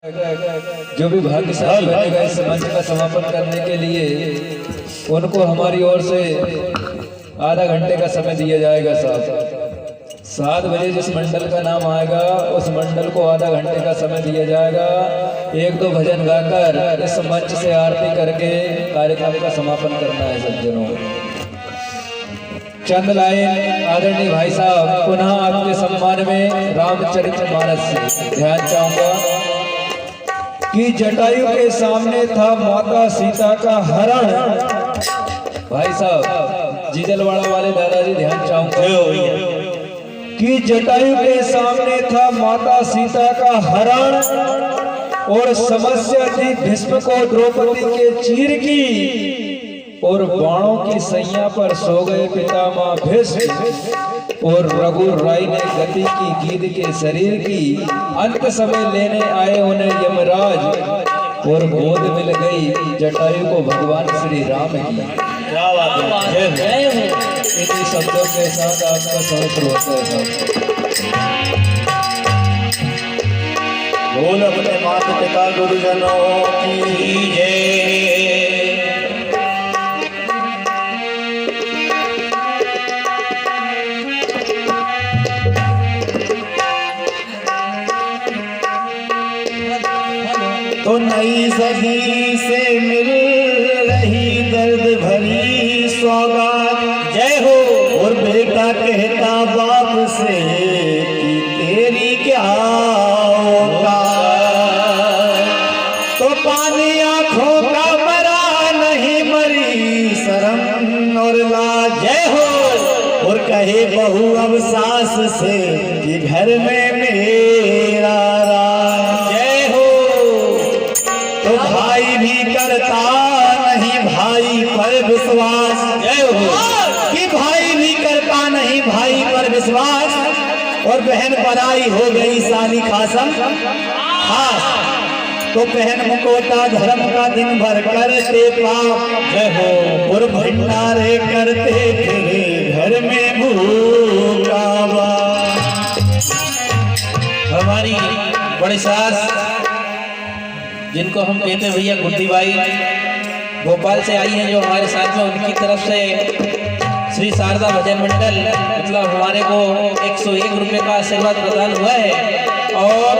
जो भी भाग्यशाली बनेगा इस मंच का समापन करने के लिए उनको हमारी ओर से आधा घंटे का समय दिया जाएगा। साहब 7 बजे जिस मंडल का नाम आएगा उस मंडल को आधा घंटे का समय दिया जाएगा। 1-2 भजन गाकर इस मंच से आरती करके कार्यक्रम का समापन करना है। सज्जनों, चंद लाइन आदरणीय भाई साहब पुनः आपके सम्मान में रामचरितमानस से ध्यान चाहूंगा कि जटायु के सामने था माता सीता का हरण। भाई साहब जीजलवाड़ा वाले दादाजी ध्यान चाहूंगा कि जटायु के सामने था माता सीता का हरण और समस्या थी भीष्म को द्रौपदी के चीर की और बाणों की सैया पर सो गए पितामह भीष्म और रघुर राय ने गति की गीध के शरीर की अंत समय लेने आए उन्हें यमराज और गोद मिल गई जटायु को भगवान श्री राम की। क्या बात है। इन्हीं शब्दों के साथ आपका सहस्र होता है। बोल अपने माता पिता गुरुजनों की जय। तो नई सदी से मिल रही दर्द भरी सौगात जय हो। और बेटा कहता बाप से कि तेरी क्या औकात। तो पानी आंखों का मरा नहीं मरी शर्म और लाज जय हो। और कहे बहू अब सास से कि घर में मेरा राज जय हो। तो भाई भी करता नहीं भाई पर विश्वास जय हो। कि भाई भी करता नहीं भाई पर विश्वास और बहन पराई हो गई साली खासम खास। तो बहन मुकोटा धर्म का दिन भर करते पाप जय हो। और भंडारे करते फिरे घर में भूखा। हमारी बड़ी सास जिनको हम कहते हैं भैया गुड्डी बाई भोपाल से आई हैं, जो हमारे साथ में उनकी तरफ से श्री शारदा भजन मंडल मतलब हमारे को 101 रुपये का आशीर्वाद प्रदान हुआ है और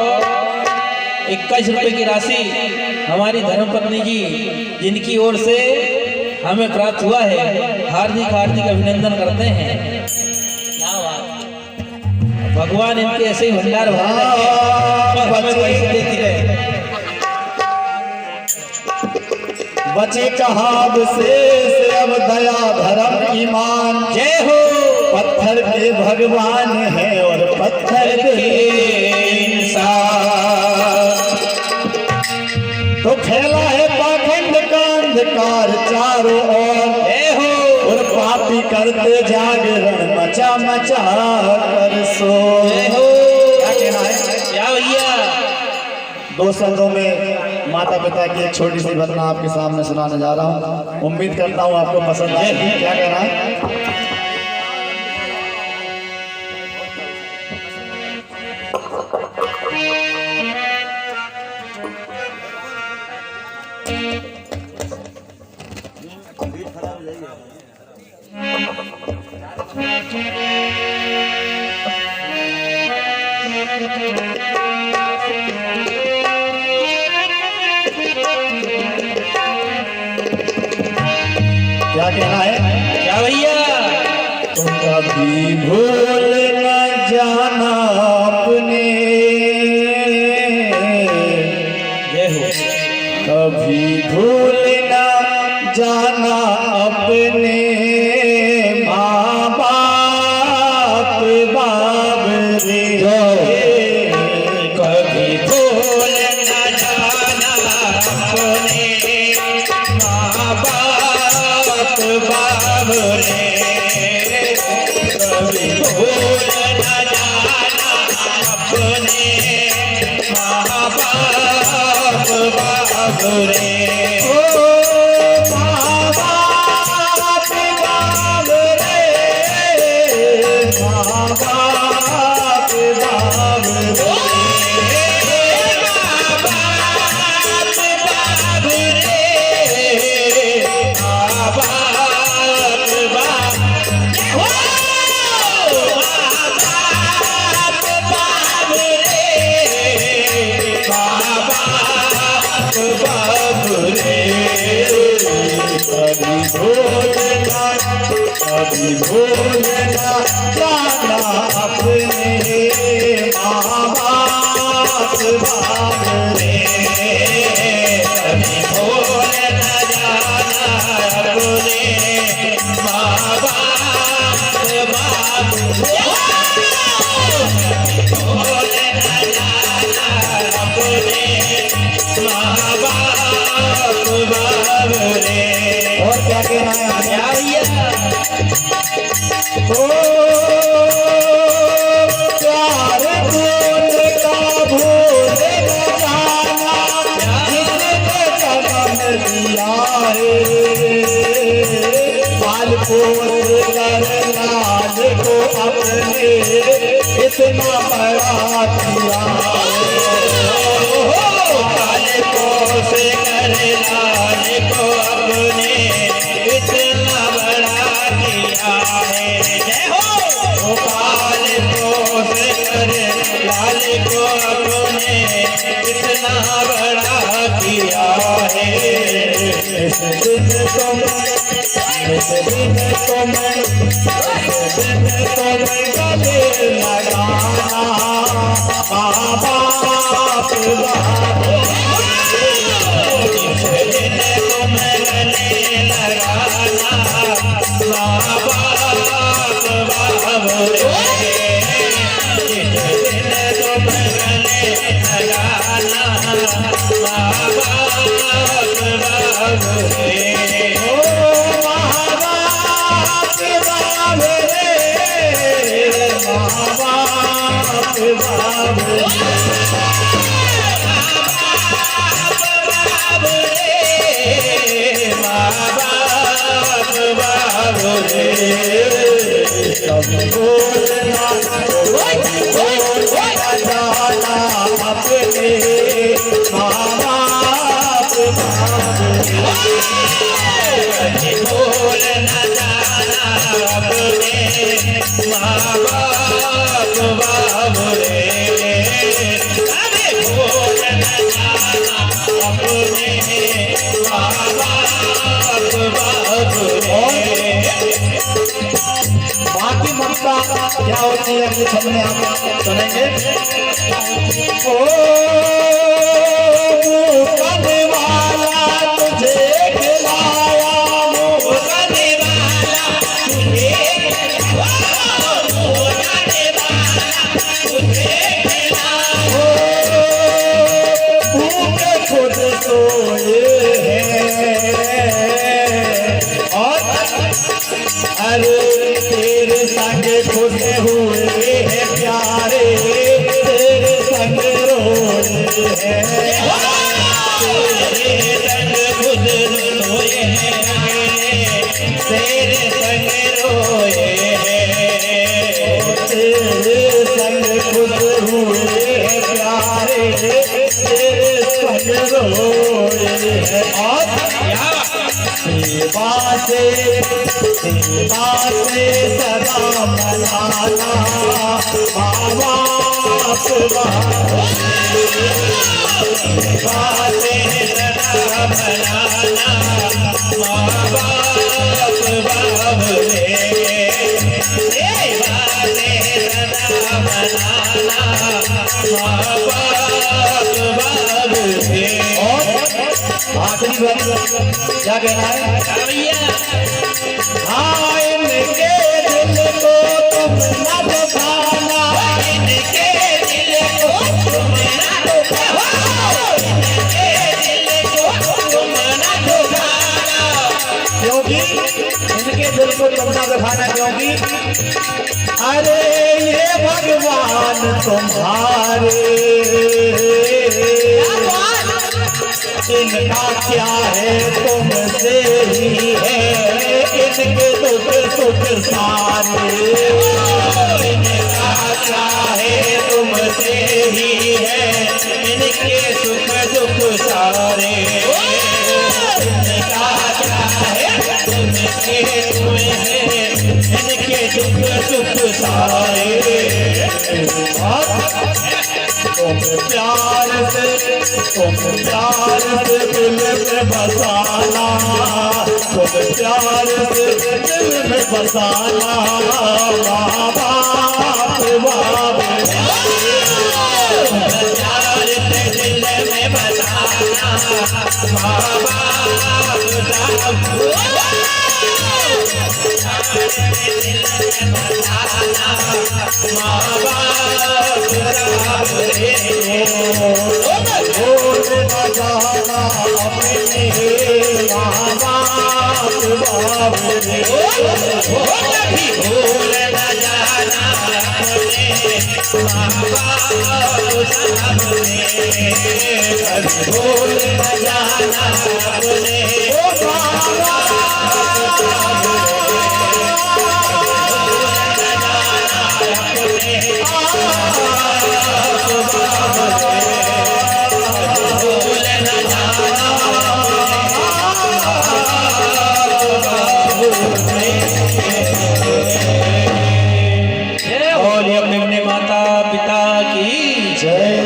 21 रुपये की राशि हमारी धर्मपत्नी जी जिनकी ओर से हमें प्राप्त हुआ है। हार्दिक हार्दिक अभिनंदन करते हैं। भगवान इनके ऐसे ही भंडार देती रहे। बचे कहाब से अब दया धर्म ईमान जय हो। पत्थर के भगवान है और पत्थर के इंसान। तो फैला है पाखंड का अंधकार चारों ओर जय हो। और पापी करते जागरण मचा मचा कर सो जय हो। क्या कहना है क्या भैया। 2 शब्दों में माता पिता की एक छोटी सी घटना आपके सामने सुनाने जा रहा हूँ। उम्मीद करता हूँ आपको पसंद आएगी। क्या कहना है। क्या कहना है। क्या भैया। तो कभी भूल न जाना अपने जय हो। कभी भूल न जाना अपने माँ बाप बाबरे। कभी भूल न जाना अपने माँ बाप बाबरे। कभी भूल न जाना अपने माँ बाप बाबरे। माँ बाप बाबरे माँ बाप बाबरे। कभी भूलना, कभी भूलना जाना अपने माँ बाप बाबरे, कभी भूल न जाना अपने माँ बाप बाबरे, कभी भूल न जाना अपने माँ बाप बाबरे। और क्या कहना है क्या भैया ओ प्यार भूल का भूल न जाना, जिसने जन्म दिया है, पाल पोस कर लाल को अपने इतना बड़ा किया पाल पोस कर लाल को अपने इतना बड़ा किया है। जय हो पाल पोस कर लाल को अपने इतना बड़ा किया है। इस दिन तुम गले लगाना माँ बाप जिस दिन तुम गले लगाना माँ बाप बाबरे, जिस दिन तुम गले लगाना माँ बाप बाबरे। कभी बोलना जाना अपने माँ बाप कभी भूल न जाना अपने माँ बाप बाबरे, कभी भूल न जाना अपने माँ बाप बाबरे। बाकी ममता क्या होती है अपने सामने आप सुनेंगे। ओ मुकने वाला तुझे खिलाया, मुकने वाला तुझे मुकने वाला तुझे खिलाया, भूखे खुद सोए हैं और अरे तेरे संग खुश हुए हैं प्यारे, तेरे संग रोए हैं, तेरे संग खुद रोए हैं, तेरे संग रोए हैं, तेरे संग खुश हुए हैं प्यारे, तेरे संग रोए हैं और सेवा से सदा मनाना माँ बाप सेवा से सदा मनाना माँ बाप बाबरे, सेवा से सदा मनाना माँ बाप बाबरे। आखिरी बात क्या कहना है भैया हाँ इनके दिल को तुम न दुखाना, इनके दिल को तुम न दुखाना, इनके दिल को तुम न दुखाना, क्योंकि इनके दिल को तुम न दुखाना, क्योंकि अरे ये भगवान तुम्हारे, इनका क्या है तुमसे ही है, इनके दुख सुख सारे, इनका क्या है तुमसे ही है, इनके सुख दुख सारे, इनका क्या है तुमसे तुम्हें है, इनके दुख सुख सारे। तुम प्यार से तुम प्यार से दिल में बसाना, तुम प्यार से दिल में बसाना, माँ बाप बाप प्यार से दिल में बसाना, माँ बाप भूल न जाना अपने माँ बाप बाप रे, भूल न जाना अपने माँ बाप सामने, भूल न जाना अपने और अपने माता पिता की जय।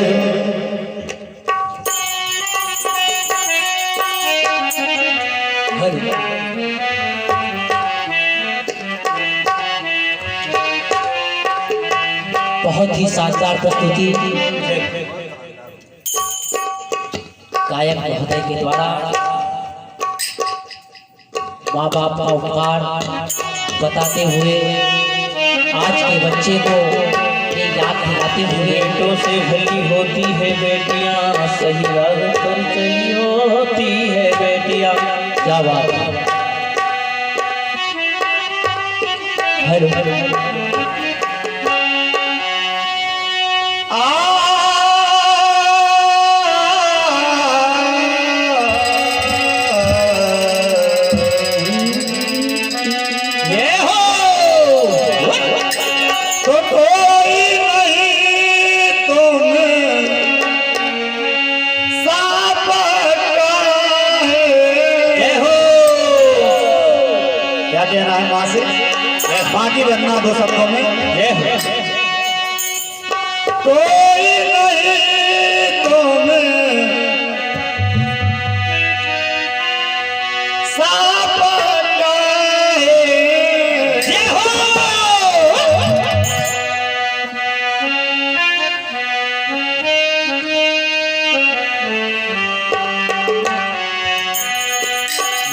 बहुत ही शानदार प्रस्तुति गायक महोदय के द्वारा माँ बाप का उपकार बताते हुए आज के बच्चे को ये याद दिलाते हुए बेटों से भली होती है बेटियां, सही राह पर चली होती है बेटियां। क्या बात है। हेलो ये हो तो कोई नहीं तुम साप का है। ये हो क्या कहना है माँ से? बाकी बनना दो शब्दों में। ये हो कोई नहीं तुम साप का है। ये हो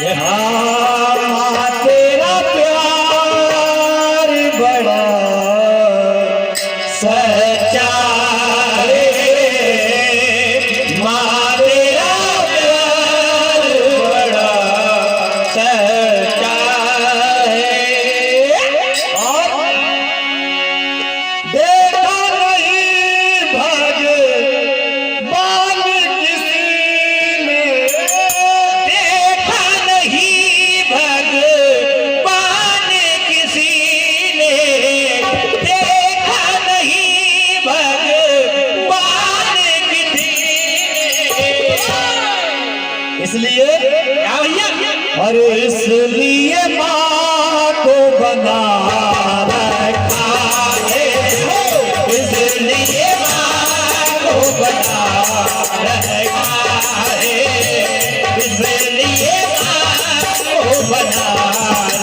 ये हो हाँ, तेरा प्यार बड़ा सच्चा रे, माँ तेरा प्यार बड़ा सच्चा है। और देखा नहीं भगवान किसी ने, देखा नहीं भगवान किसी ने, देखा नहीं भगवान किसी ने। इसलिए क्या भैया? और इसलिए माँ को बना रखा है, इसलिए माँ को बना रखा है, इसलिए माँ को बना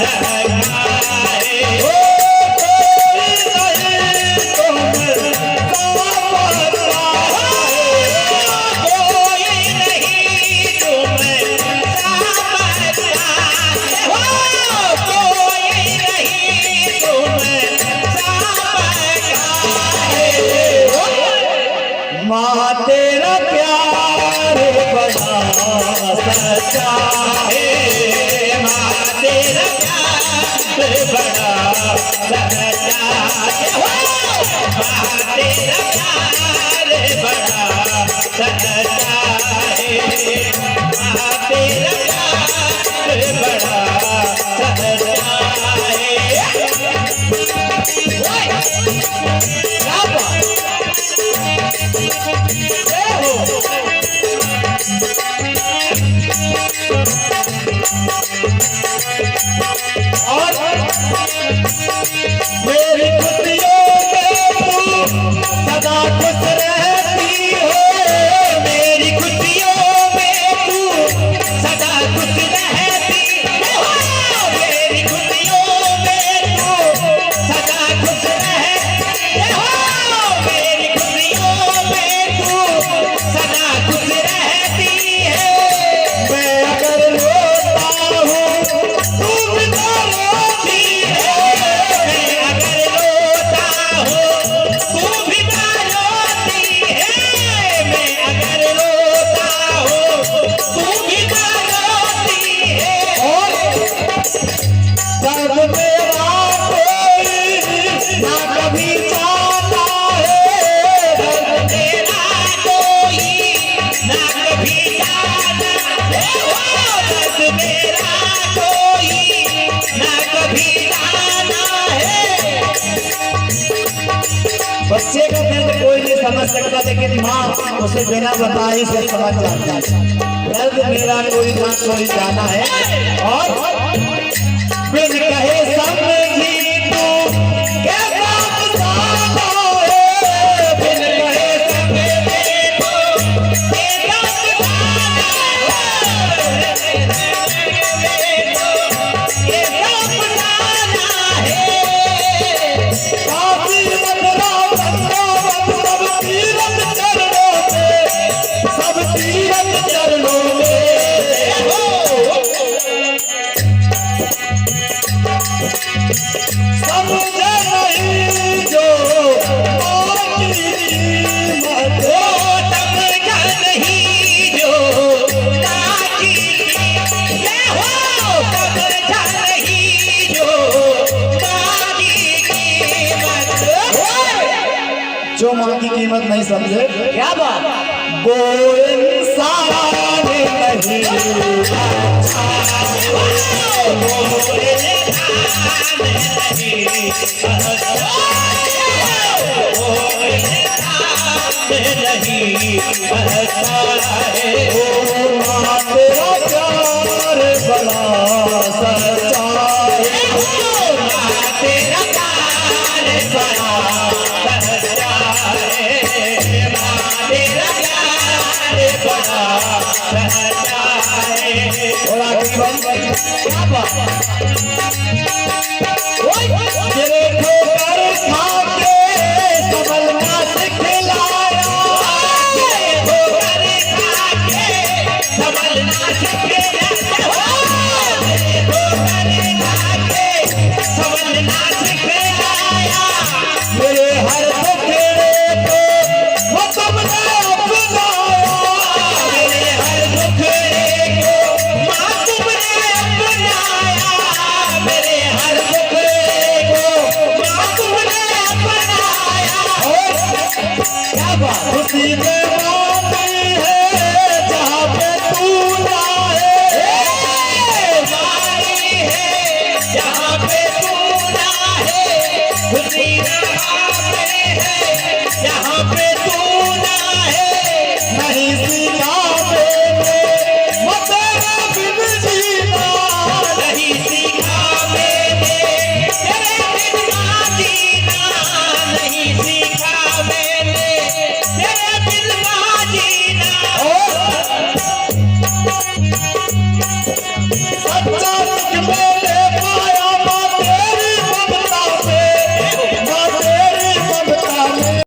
रखा है। ओ कोई नहीं तुम सापता है। कोई नहीं तुम्हें समझता है, कोई नहीं सकता, लेकिन माँ उसे बिना बताई से समझ जाती है। दर्द मेरा कोई ना कोई जाना है, और बिन कहे समझी तू क्या बात साधा है, बिन कहे समझी तू क्या जो माँ की कीमत नहीं समझे, क्या बात, वो इंसान नहीं, तेरा प्यार बड़ा सच्चा है, तेरा प्यार बड़ा सच्चा है, तेरा प्यार बड़ा सच्चा है। और आखिरी बात, क्या बात, तेरे ठोकर खा के संभलना सिखलाया, ठोकर खा के संभलना